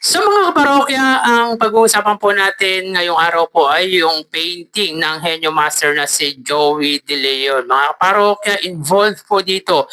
Sa mga kaparokya, ang pag-uusapan po natin ngayong araw po ay yung painting ng henyo master na si Joey De Leon. Mga kaparokya, involved po dito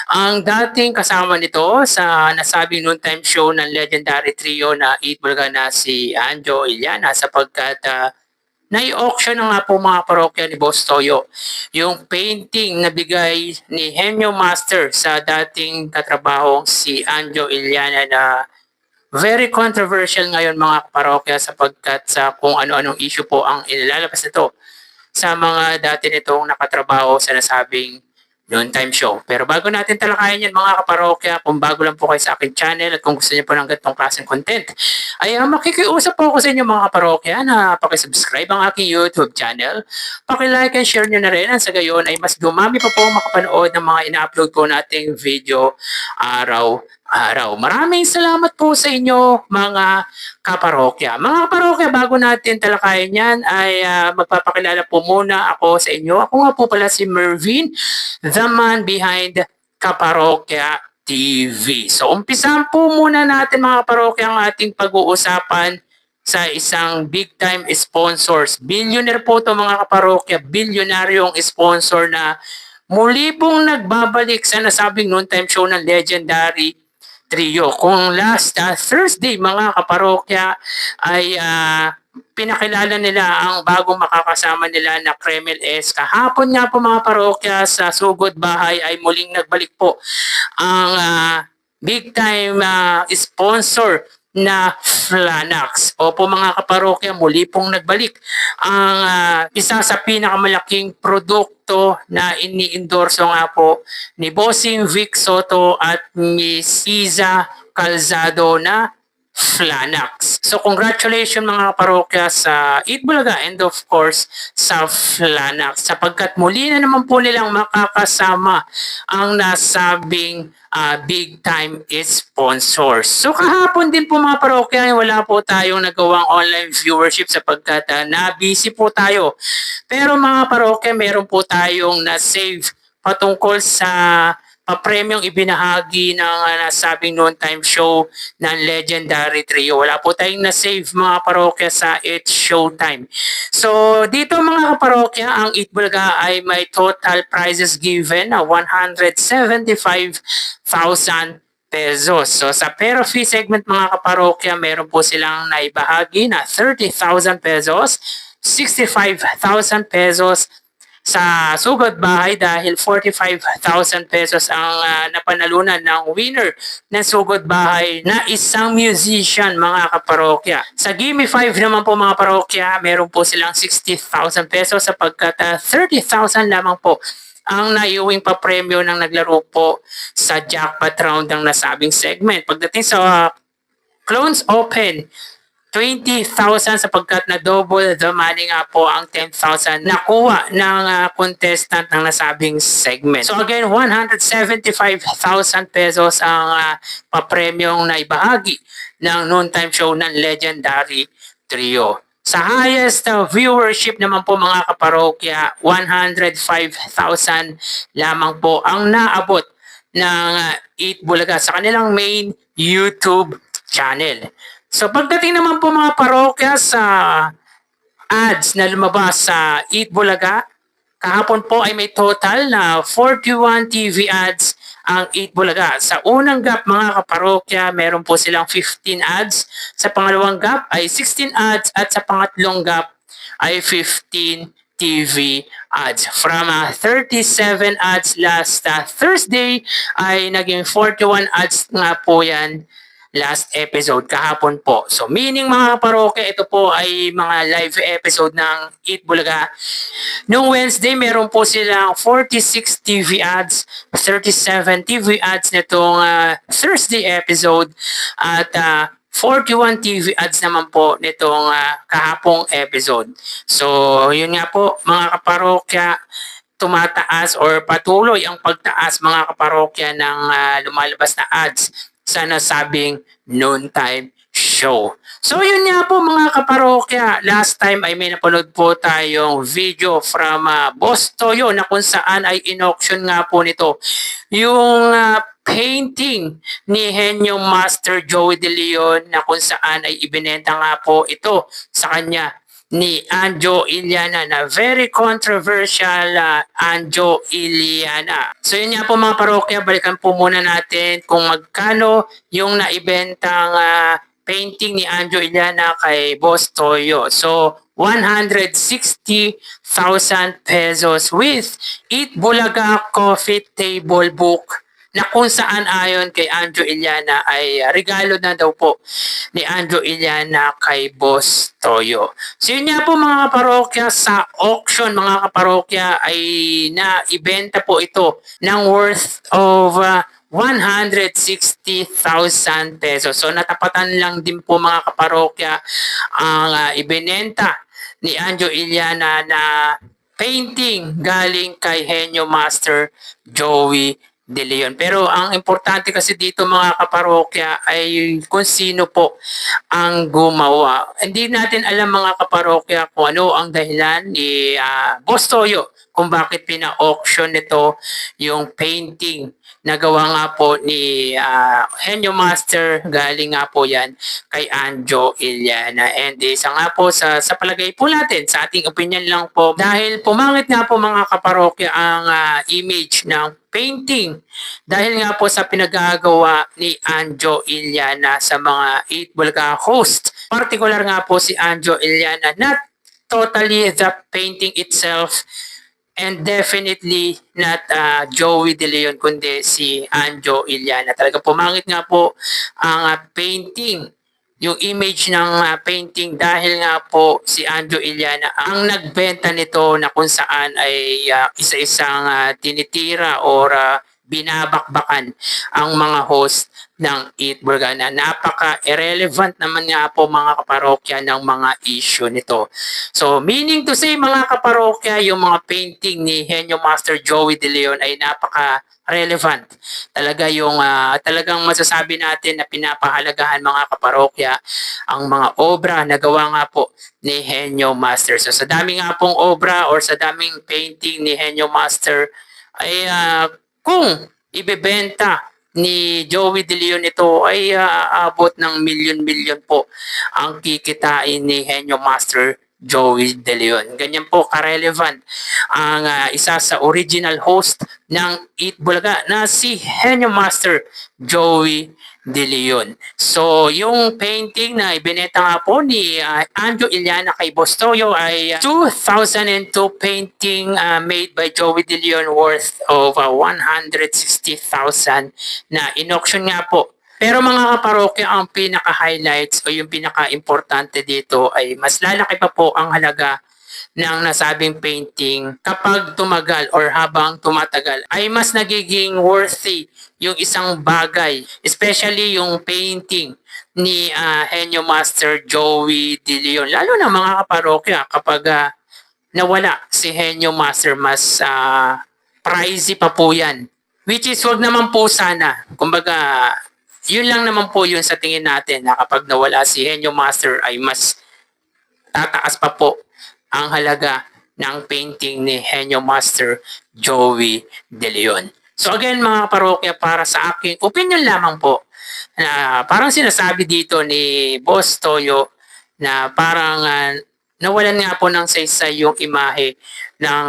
ang dating kasama nito sa nasabing noontime show ng legendary trio na Eat Bulaga na si Anjo Iliana sapagkat nai-auction na nga po mga parokya ni Boss Toyo yung painting na bigay ni Henyo Master sa dating katrabahong si Anjo Iliana na very controversial ngayon mga parokya sapagkat sa kung ano-anong issue po ang ilalabas nito sa mga dati nitong nakatrabaho sa nasabing noontime show. Pero bago natin talakayan yan mga kaparokya, kung bago lang po kayo sa aking channel at kung gusto niyo po ng ganitong klaseng content, ay makikiusap po ako sa inyo mga kaparokya na pakisubscribe ang aking YouTube channel, pakilike and share nyo na rin at sa gayon ay mas dumami pa po makapanood ng mga ina-upload ko nating video araw-araw. Maraming salamat po sa inyo mga kaparokya. Mga kaparokya, bago natin talakayin yan ay magpapakilala po muna ako sa inyo. Ako nga po pala si Mervin, the man behind Kaparokya TV. So umpisahan po muna natin mga kaparokya ang ating pag-uusapan sa isang big time sponsors. Billionaire po to mga kaparokya, bilyonaryong sponsor na muli pong nagbabalik sa nasabing noontime show ng legendary trio. Kung last Thursday mga kaparokya ay pinakilala nila ang bagong makakasama nila na Kremel S. Kahapon nga po mga parokya sa Sugod Bahay ay muling nagbalik po ang big time sponsor na Flanax. Opo mga kaparokya, muli pong nagbalik ang isa sa pinakamalaking produkto na ini-endorso nga po ni Bossing Vic Soto at ni Iza Calzado na Flanax. So congratulations mga parokya sa Eat Bulaga and of course sa Flanax sapagkat muli na naman po nilang makakasama ang nasabing big time sponsors. So kahapon din po mga parokya wala po tayong nagawang online viewership sapagkat na-busy po tayo. Pero mga parokya meron po tayong na-save patungkol sa pa-premium ibinahagi ng nasabing noontime show ng legendary trio. Wala po tayong na-save mga parokya sa It's Showtime. So dito mga kaparokya, ang Eat Bulaga ay may total prizes given na 175,000 pesos. So sa pero fee segment mga kaparokya, meron po silang naibahagi na 30,000 pesos, 65,000 pesos, sa Sugod Bahay dahil 45,000 pesos ang napanalunan ng winner ng Sugod Bahay na isang musician mga kaparokya. Sa Gimme 5 naman po mga parokya, meron po silang 60,000 pesos sapagkat 30,000 lamang po ang naiuwing pa-premyo ng naglaro po sa jackpot round ng nasabing segment. Pagdating sa Clones Open, 20,000 sapagkat na double the money nga po ang 10,000 nakuha ng contestant ng nasabing segment. So again, 175,000 pesos ang papremyong na ibahagi ng noontime show ng legendary trio. Sa highest viewership naman po mga kaparokya, 105,000 lamang po ang naabot ng Eat Bulaga sa kanilang main YouTube channel. So pagdating naman po mga parokya sa ads na lumabas sa Eat Bulaga, kahapon po ay may total na 41 TV ads ang Eat Bulaga. Sa unang gap mga kaparokya, meron po silang 15 ads. Sa pangalawang gap ay 16 ads at sa pangatlong gap ay 15 TV ads. From 37 ads last Thursday ay naging 41 ads nga po yan last episode kahapon po. So meaning mga parokya, ito po ay mga live episode ng Eat Bulaga. Noong Wednesday, meron po silang 46 TV ads, 37 TV ads nitong Thursday episode at 41 TV ads naman po nitong kahapong episode. So yun nga po mga kaparokya, tumataas or patuloy ang pagtaas mga kaparokya ng lumalabas na ads sa nasabing noontime show. So yun nga po mga kaparokya, last time ay may napanood po tayong video from Boss Toyo na kung saan ay in-auction nga po nito yung painting ni Henyo Master Joey De Leon na kung saan ay ibinenta nga po ito sa kanya ni Anjo Iliana na very controversial Anjo Iliana. So yun nga po mga parokya, balikan po muna natin kung magkano yung naibentang painting ni Anjo Iliana kay Boss Toyo. So 160,000 pesos with Eat Bulaga Coffee Table Book na kung saan ayon kay Anjo Iliana ay regalo na daw po ni Anjo Iliana kay Boss Toyo. So yun nga po mga kaparokya, sa auction mga kaparokya ay naibenta po ito ng worth of 160,000 pesos. So natapatan lang din po mga kaparokya ang ibinenta ni Anjo Iliana na painting galing kay Henyo Master Joey De Leon. Pero ang importante kasi dito mga kaparokya ay kung sino po ang gumawa. Hindi natin alam mga kaparokya kung ano ang dahilan ni Boss Toyo kung bakit pina-auction nito yung painting na gawa nga po ni Henyo Master, galing nga po yan kay Anjo Iliana. And isa nga po sa palagay po natin, sa ating opinion lang po, dahil pumangit nga po mga kaparokya ang image ng painting dahil nga po sa pinagagawa ni Anjo Iliana sa mga 8 Bulga host. Particular nga po si Anjo Iliana, not totally the painting itself, and definitely not Joey De Leon, kundi si Anjo Iliana. Talaga pumangit nga po ang painting, yung image ng painting dahil nga po si Anjo Iliana ang nagbenta nito na kung saan ay isa-isang tinitira or binabakbakan ang mga host ng Eat Burger na napaka-irrelevant naman nga po mga kaparokya ng mga issue nito. So meaning to say mga kaparokya, yung mga painting ni Henyo Master Joey De Leon ay napaka-relevant. Talaga yung talagang masasabi natin na pinapahalagahan mga kaparokya ang mga obra na gawa nga po ni Henyo Master. So sa dami nga pong obra or sa daming painting ni Henyo Master ay kung ibebenta ni Joey De Leon ito ay aabot ng milyon-milyon po ang kikitain ni Henyo Master Joey De Leon. Ganyan po ka-relevant ang isa sa original host ng Eat Bulaga na si Henyo Master Joey De Leon. So, yung painting na ibinenta nga po ni Anjo Iliana kay Boss Toyo ay 2002 painting made by Joey De Leon worth of 160,000 na in-auction nga po. Pero mga kaparokya, ang pinaka-highlights o yung pinaka-importante dito ay mas lalaki pa po ang halaga ng nasabing painting kapag tumagal or habang tumatagal ay mas nagiging worthy yung isang bagay, especially yung painting ni Henyo Master Joey De Leon. Lalo na mga kaparokya, kapag nawala si Henyo Master, mas pricey pa po yan. Which is wag naman po sana. Kumbaga, yun lang naman po yun sa tingin natin na kapag nawala si Henyo Master ay mas tataas pa po ang halaga ng painting ni Henyo Master Joey De Leon. So again mga parokya, para sa aking opinion lamang po, na parang sinasabi dito ni Boss Toyo na parang nawalan nga po ng saysay yung imahe ng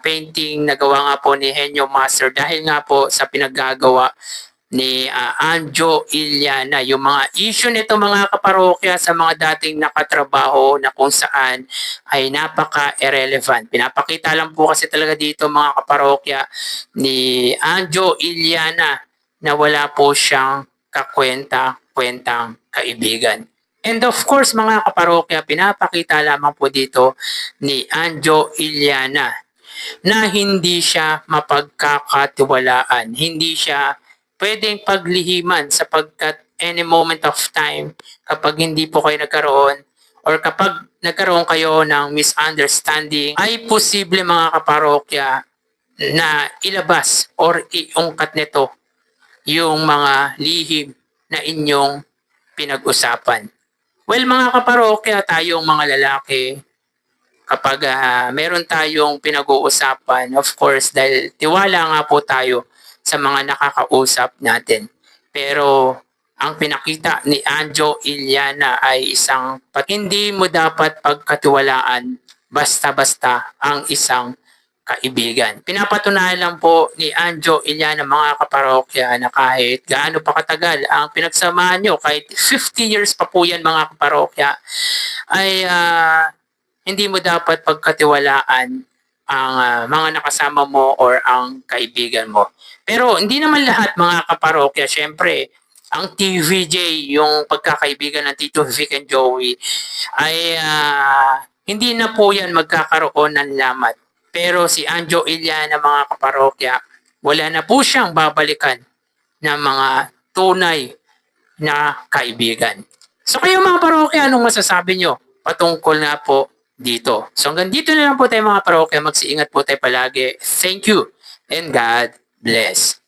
painting na gawa nga po ni Henyo Master dahil nga po sa pinaggagawa ni Anjo Iliana. Yung mga issue nito mga kaparokya sa mga dating nakatrabaho na kung saan ay napaka-irrelevant. Pinapakita lang po kasi talaga dito mga kaparokya ni Anjo Iliana na wala po siyang kakwenta-kwentang kaibigan. And of course mga kaparokya, pinapakita lamang po dito ni Anjo Iliana na hindi siya mapagkakatiwalaan, hindi siya pwedeng paglihiman sapagkat any moment of time kapag hindi po kayo nagkaroon or kapag nagkaroon kayo ng misunderstanding ay posible mga kaparokya na ilabas or iungkat nito yung mga lihim na inyong pinag-usapan. Well mga kaparokya, tayong mga lalaki, kapag meron tayong pinag-uusapan, of course, dahil tiwala nga po tayo sa mga nakakausap natin. Pero ang pinakita ni Anjo Iliana ay hindi mo dapat pagkatiwalaan basta-basta ang isang kaibigan. Pinapatunayan lang po ni Anjo Iliana, mga kaparokya, na kahit gaano pa katagal ang pinagsamahan nyo, kahit 50 years pa po yan mga kaparokya, ay hindi mo dapat pagkatiwalaan ang mga nakasama mo or ang kaibigan mo. Pero hindi naman lahat mga kaparokya, syempre, ang TVJ, yung pagkakaibigan ng Tito Vic and Joey, ay hindi na po yan magkakaroon ng lamat. Pero si Anjo Iliana, mga kaparokya, wala na po siyang babalikan ng mga tunay na kaibigan. So kayo mga parokya, anong masasabi nyo patungkol na po dito? So hanggang dito na lang po tayo mga parokya. Magsiingat po tayo palagi. Thank you and God bless.